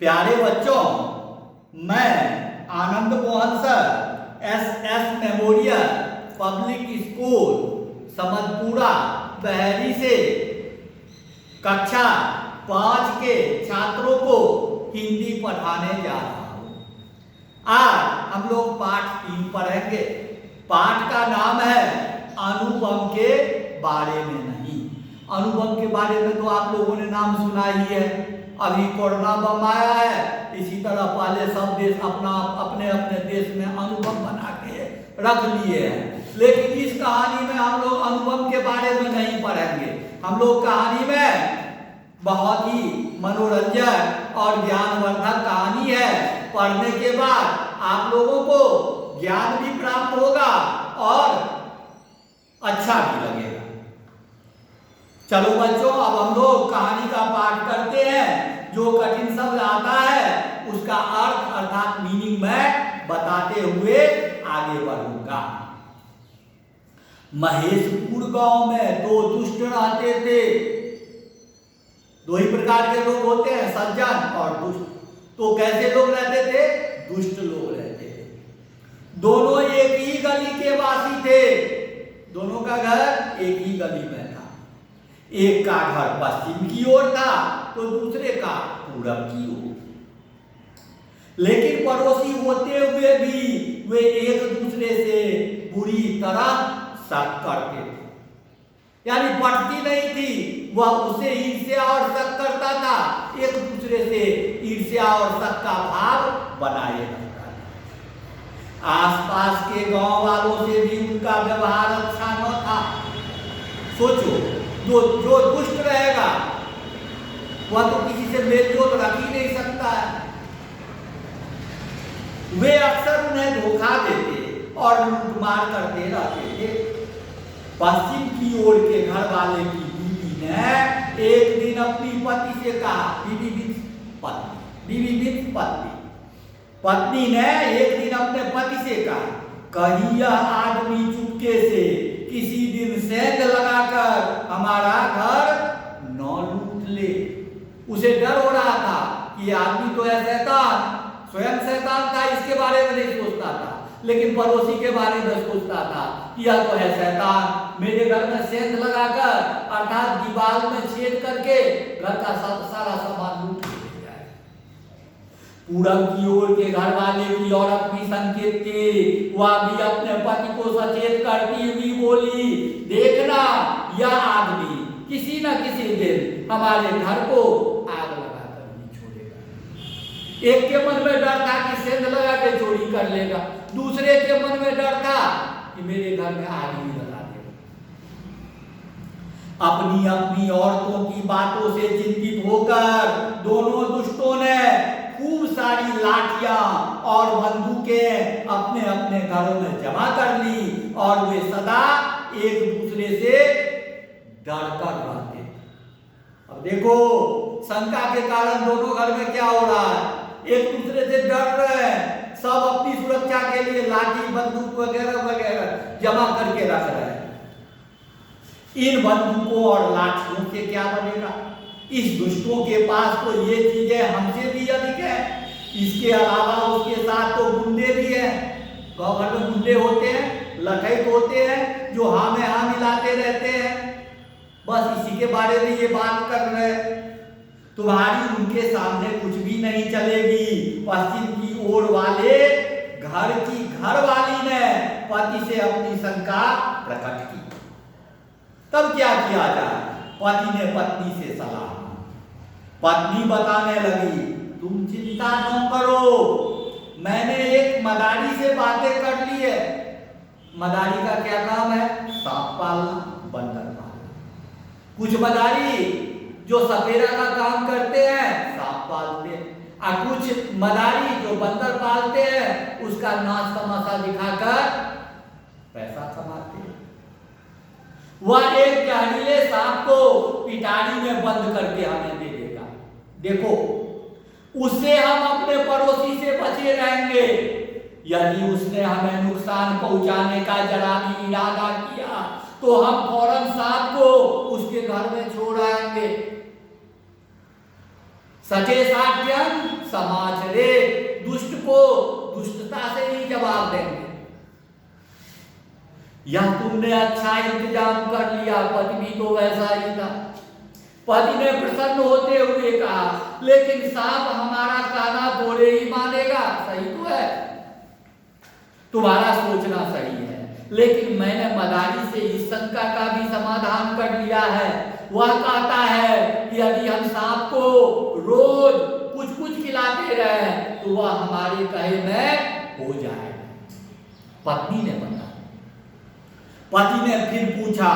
प्यारे बच्चों, मैं Anand Mohan sir S memorial public school Samatpura Bahri से कक्षा 5 के छात्रों को हिंदी पढ़ाने जा रहा हूँ। आज हम लोग पाठ 3 पढ़ेंगे। पाठ का नाम है अनुभव के बारे में नहीं। अनुभव के बारे में तो आप लोगों ने नाम सुना ही है। अभी कोरोना बम आया है, इसी तरह पहले सब देश अपने अपने देश में अनुभव बना के रख लिए हैं, लेकिन इस कहानी में हम लोग अनुभव के बारे में नहीं पढ़ेंगे। हम लोग कहानी में बहुत ही मनोरंजक और ज्ञानवर्धक कहानी है। पढ़ने के बाद आप लोगों को ज्ञान भी प्राप्त होगा और अच्छा भी लगेगा। चलो बच्चों, अब हम लोग कहानी का पाठ करते हैं। जो कठिन शब्द आता है उसका अर्थ अर्थात मीनिंग मैं बताते हुए आगे बढ़ूंगा। महेशपुर गांव में 2 दुष्ट रहते थे। 2 ही प्रकार के लोग होते हैं, सज्जन और दुष्ट। तो कैसे लोग रहते थे? दुष्ट लोग रहते थे। दोनों एक ही गली के वासी थे। दोनों का घर एक ही गली में था। एक का घर पश्चिम की ओर था तो दूसरे का पूरब की ओर। लेकिन पड़ोसी होते हुए भी वे एक दूसरे से बुरी तरह शक करते थे। यानी पटती नहीं थी, वह उसे ईर्ष्या और शक करता था। एक दूसरे से ईर्ष्या और शक का भाव बनाए रखता था। आसपास के गांव वालों से भी उनका व्यवहार अच्छा न था। सोचो, जो दुष्ट रहेगा वह तो किसी से मेलजोल रख ही नहीं सकता है। वे अक्सर उन्हें धोखा देते और लूटमार करते रहते थे। पश्चिम की ओर के घर वाले की बीवी ने एक दिन अपनी पति से कहा, पत्नी ने एक दिन अपने पति से कहा, कहीं यह आदमी चुपके से किसी दिन सेंध लगाकर हमारा घर न लूट ले। उसे डर हो रहा था कि आदमी तो है शैतान, स्वयं शैतान था, इसके बारे में नहीं सोचता था, लेकिन पड़ोसी के बारे में सोचता था कि यह तो है शैतान, मेरे घर में सेंध लगाकर अर्थात दीवार में छेद करके घर का सारा सामान लूट ले जाए। पूरब की ओर के घर वाले की औरत भी संकेत थी। वह भी अपने पति को सचेत करती हुई बोली, देखना यह आदमी किसी न किसी दिन हमारे घर को आग लगाकर नहीं छोड़ेगा। एक के मन में डर था कि सेंध लगा के चोरी कर लेगा, दूसरे के मन में डर था कि मेरे घर में आग भी लगा देगा। अपनी अपनी औरतों की बातों से चिंतित होकर दोनों दुष्टों ने खूब सारी लाठियां और बंदूकें अपने अपने घरों में जमा कर ली और वे सदा एक दूसरे से डरकर रहते। अब देखो, शंका के कारण दोनों घर में क्या हो रहा है, एक दूसरे से डर रहे हैं। सब अपनी सुरक्षा के लिए लाठी बंदूक वगैरह वगैरह जमा करके रख रहे हैं। इन बंदूकों और लाठियों से क्या बनेगा? इस दुष्टों के पास तो ये चीजें हमसे भी अधिक है। इसके अलावा उसके साथ तो गुंडे भी हैं। गाँव भर में गुंडे होते हैं, लठैत होते हैं, जो हाँ में हाँ मिलाते रहते हैं। बस इसी के बारे में ये बात कर रहे हैं। तुम्हारी उनके सामने कुछ भी नहीं चलेगी। पश्चिम की ओर वाले घर की घरवाली ने पति से अपनी शंका प्रकट की। तब क्या किया जाए? पति ने पत्नी से सलाह। पत्नी बताने लगी, तुम चिंता न करो, मैंने एक मदारी से बातें कर ली है। मदारी का क्या काम है? सांप पालना, बंदर पालना। कुछ मदारी जो सपेरा का काम करते हैं, सांप पालते हैं, और कुछ मदारी जो बंदर पालते हैं, उसका नाच तमाशा दिखाकर पैसा कमाते हैं। वह एक जहरीले सांप को पिटारी में बंद करके हमें दे देगा। देखो, उससे हम अपने पड़ोसी से बचे रहेंगे। यदि उसने हमें नुकसान पहुंचाने का जरा भी इरादा किया तो हम फौरन सांप को उसके घर में छोड़ आएंगे। सचे साध्यं समाचरे, दुष्ट को दुष्टता से ही जवाब देंगे। यह तुमने अच्छा इंतजाम कर लिया, पति भी तो वैसा ही था। पति ने प्रसन्न होते हुए कहा, लेकिन सांप हमारा कहना थोड़े ही मानेगा। सही तो है, तुम्हारा सोचना सही है, लेकिन मैंने मदारी से इस शंका का भी समाधान कर लिया है। वह कहता है कि यदि हम सांप को रोज कुछ कुछ खिलाते रहे तो वह हमारे कहे में हो जाए। पत्नी ने बताया। पति ने फिर पूछा,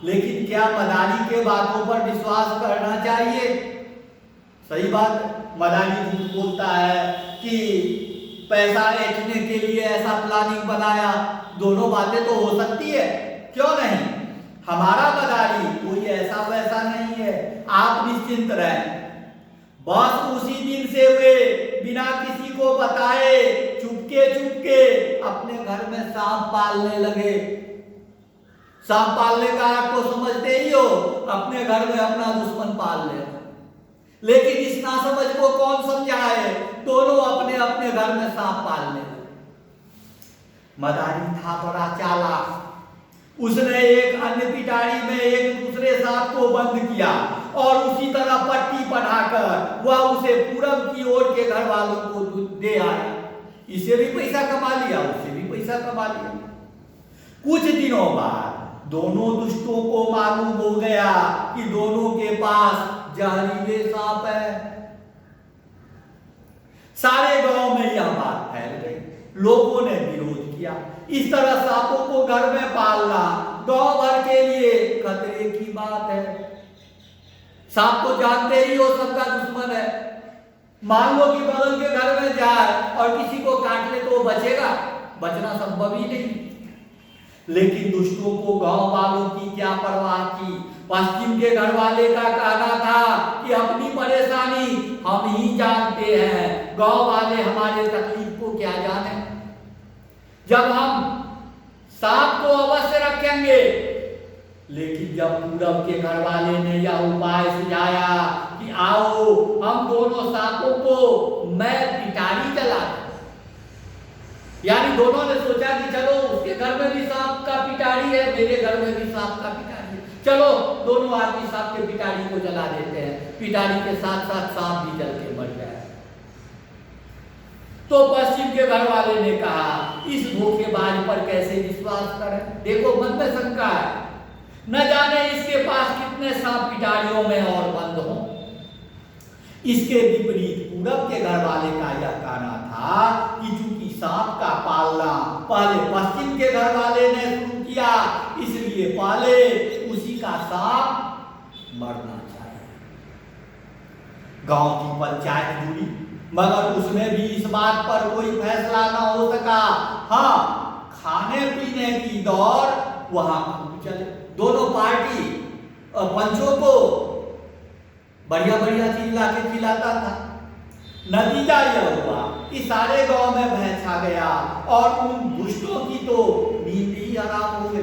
लेकिन क्या मदारी के बातों पर विश्वास करना चाहिए? सही बात, मदारी झूठ बोलता है कि पैसा ऐंठने के लिए ऐसा प्लानिंग बनाया। दोनों बातें तो हो सकती है, क्यों नहीं? हमारा मदारी कोई ऐसा वैसा नहीं है, आप निश्चिंत रहें। बस उसी दिन से वे बिना किसी को बताए चुपके चुपके अपने घर में सांप पालने लगे। सांप पालने का आप तो समझते ही हो, अपने घर में अपना दुश्मन पाल लेना। लेकिन इस नासमझ को कौन समझाए, दोनों अपने अपने घर में सांप पालने लगे। मदारी था बड़ा चालाक, उसने एक अन्य पिटारी में एक दूसरे सांप को बंद किया और उसी तरह पट्टी पढ़ाकर वह उसे पूरब की ओर के घर वालों को दे आया। इसे भी पैसा कमा लिया, उसे भी पैसा कमा लिया। कुछ दिनों बाद दोनों दुष्टों को मालूम हो गया कि दोनों के पास जहरीले सांप है। सारे गांव में यह बात फैल गई, लोगों ने विरोध किया। इस तरह सांपों को घर में पालना गांव भर के लिए खतरे की बात है। सांप को जानते ही हो, सबका दुश्मन है। मान लो कि बगल के घर में जाए और किसी को काट ले तो बचेगा? बचना संभव ही नहीं। लेकिन दुष्टों को गांव वालों की क्या परवाह थी। पश्चिम के घर वाले का कहना था कि अपनी परेशानी हम ही जानते हैं, गांव वाले हमारे तकलीफ को क्या जाने। जब हम सांप को अवश्य रखेंगे। लेकिन जब पूरब के घर वाले ने यह उपाय सुझाया कि आओ हम दोनों सांपों को मैं पिटारी चला, यानी दोनों ने सोचा कि चलो उसके घर में भी सांप का पिटारी है, मेरे घर में भी सांप का पिटारी है, चलो दोनों आदमी सांप के पिटारी को जला देते हैं, पिटारी के साथ साथ सांप भी जल के मर जाए। तो पश्चिम के घर वाले ने कहा, इस धोखेबाज पर कैसे विश्वास करें? देखो मन में शंका है, न जाने इसके पास कितने सांप पिटारियों में और बंद हो। इसके विपरीत पूरब के घर वाले का यह कहना था कि चूंकि सांप का पालना पहले पश्चिम के घर वाले ने शुरू किया, इसलिए पहले उसी का सांप मरना चाहिए। गांव की पंचायत जुड़ी, मगर उसमें भी इस बात पर कोई फैसला न हो सका। हाँ, खाने पीने की दौड़ वहां खूब चले। दोनों पार्टी पंचों को बढ़िया बढ़िया चीज लाके खिलाता था। नतीजा यह हुआ कि सारे गांव में भय छा गया और उन दुष्टों की तो नींद ही हराम हो गई।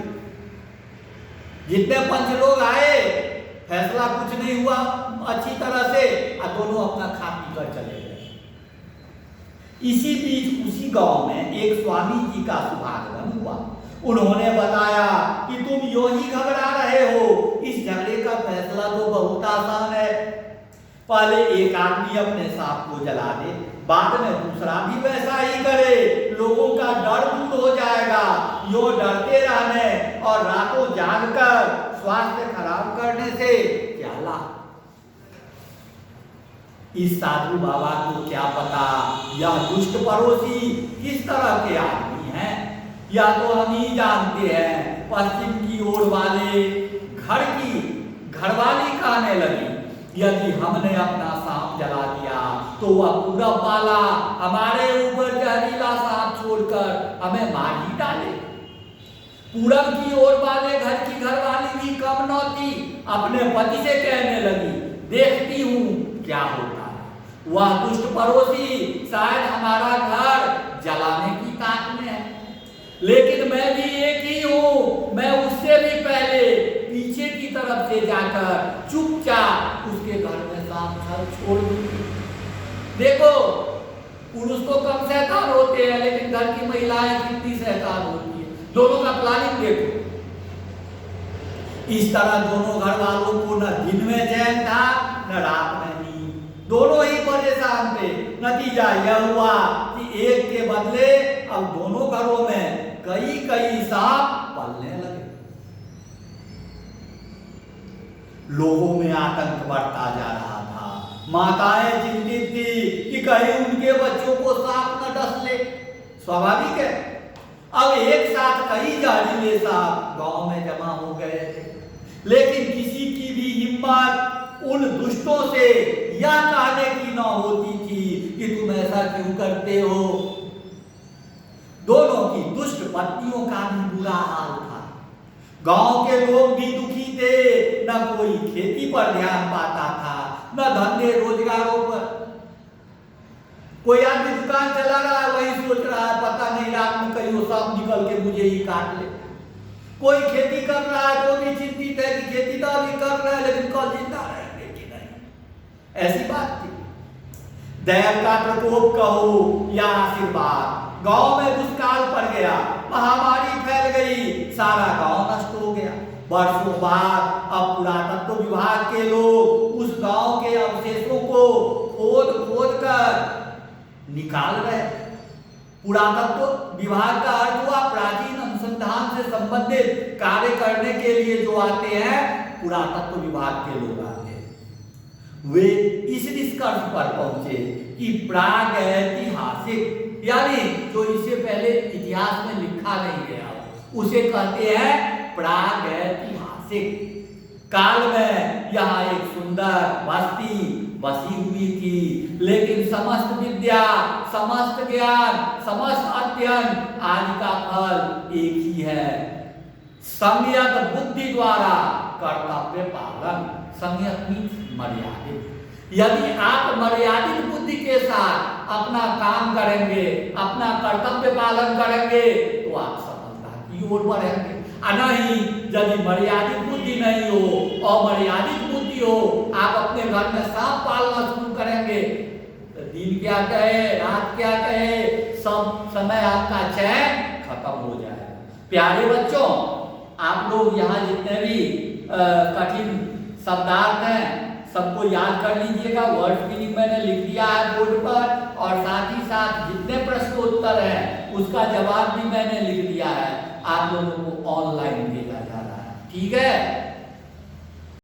जितने पंच लोग आए, फैसला कुछ नहीं हुआ अच्छी तरह से, और दोनों अपना खा पी कर चले गए। इसी बीच उसी गांव में एक स्वामी जी का शुभागमन हुआ। उन्होंने बताया कि तुम यूं ही घबरा रहे हो, इस झगड़े का फैसला तो बहुत आसान है। पहले एक आदमी अपने सांप को जला दे, बाद में दूसरा भी वैसा ही करे, लोगों का डर दूर हो जाएगा। यो डरते रहने और रातों जागकर स्वास्थ्य खराब करने से क्या लाभ? इस साधु बाबा को क्या पता यह दुष्ट पड़ोसी किस तरह के आदमी हैं। या तो हम ही जानते हैं। पश्चिम की ओर वाले घर की घरवाली कहने लगी, यदि हमने अपना सांप जला दिया तो वह पूरब वाला हमारे ऊपर जहरीला सांप छोड़कर हमें मार ही डाले। पूरब की ओर वाले घर की घरवाली भी कम न थी, अपने पति से कहने लगी, देखती हूँ क्या होता है। वह दुष्ट पड़ोसी शायद हमारा घर जलाने की ताक में है, लेकिन मैं भी एक ही हूँ। मैं उससे भी पहले पीछे की तरफ से जाकर चुपचाप उसके घर में सांप छोड़ दूंगी। देखो पुरुष तो कम शैतान होते हैं, लेकिन घर की महिलाएं कितनी शैतान होती है। दोनों का प्लानिंग देखो। इस तरह दोनों घर वालों को न दिन में चैन था न रात में नींद, दोनों ही परेशान थे। नतीजा यह हुआ कि एक के बदले अब दोनों घरों में कई कई सांप पलने लगे। लोगों में आतंक बढ़ता जा रहा था। माताएं चिंतित थी कि कहीं उनके बच्चों को सांप न डस ले। स्वाभाविक है, अब एक साथ कई जहरीले सांप गांव में जमा हो गए थे, लेकिन किसी की भी हिम्मत उन दुष्टों से यह कहने की न होती थी कि तुम ऐसा क्यों करते हो। दोनों की दुष्ट पत्नियों का भी बुरा हाल था। गांव के लोग भी दुखी थे, न कोई खेती पर ध्यान पाता था, न धंधे रोजगारों पर। कोई आदमी दुकान चला रहा है, वही सोच रहा है पता नहीं रात में कहीं वो सांप निकल के मुझे ही काट ले। कोई खेती कर रहा है तो भी चिंतित है कि खेती तो अभी कर रहा है, लेकिन कल जिंदा रहेंगे कि नहीं। ऐसी बात थी। दैव का प्रकोप कहो या आशीर्वाद, गांव में दुष्काल पड़ गया, महामारी फैल गई, सारा गांव नष्ट हो गया। वर्षों बाद अब पुरातत्व विभाग के लोग उस गांव के अवशेषों को खोद खोद कर निकाल रहे। पुरातत्व विभाग का अर्थ हुआ प्राचीन अनुसंधान से संबंधित कार्य करने के लिए जो आते हैं, पुरातत्व विभाग के लोग आते हैं। वे इस निष्कर्ष पर पहुंचे कि प्रागैतिहासिक, यानी जो इससे पहले इतिहास में लिखा नहीं गया, उसे कहते हैं प्रागैतिहासिक काल में यहाँ एक सुंदर बस्ती बसी हुई थी, लेकिन समस्त विद्या, समस्त ज्ञान, समस्त अध्ययन आदि का फल एक ही है, संयत बुद्धि द्वारा कर्तव्य पालन। संयत मीन्स मर्यादित। यदि आप मर्यादित बुद्धि के साथ अपना काम करेंगे, अपना कर्तव्य पालन करेंगे, तो आप सफलता की ओर बढ़ेंगे। नहीं, यदि मर्यादित बुद्धि नहीं हो, अमर्यादित बुद्धि हो, आप अपने घर में सांप पालना शुरू करेंगे, तो दिन क्या कहे रात क्या कहे, सब समय आपका चैन खत्म हो जाए। प्यारे बच्चों, आप लोग यहाँ जितने भी कठिन शब्दार्थ हैं सबको याद कर लीजिएगा। वर्ड फीलिंग मैंने लिख दिया है बोर्ड पर, और साथ ही साथ जितने प्रश्नोत्तर हैं उसका जवाब भी मैंने लिख दिया है, आप लोगों को ऑनलाइन भेजा जा रहा है। ठीक है।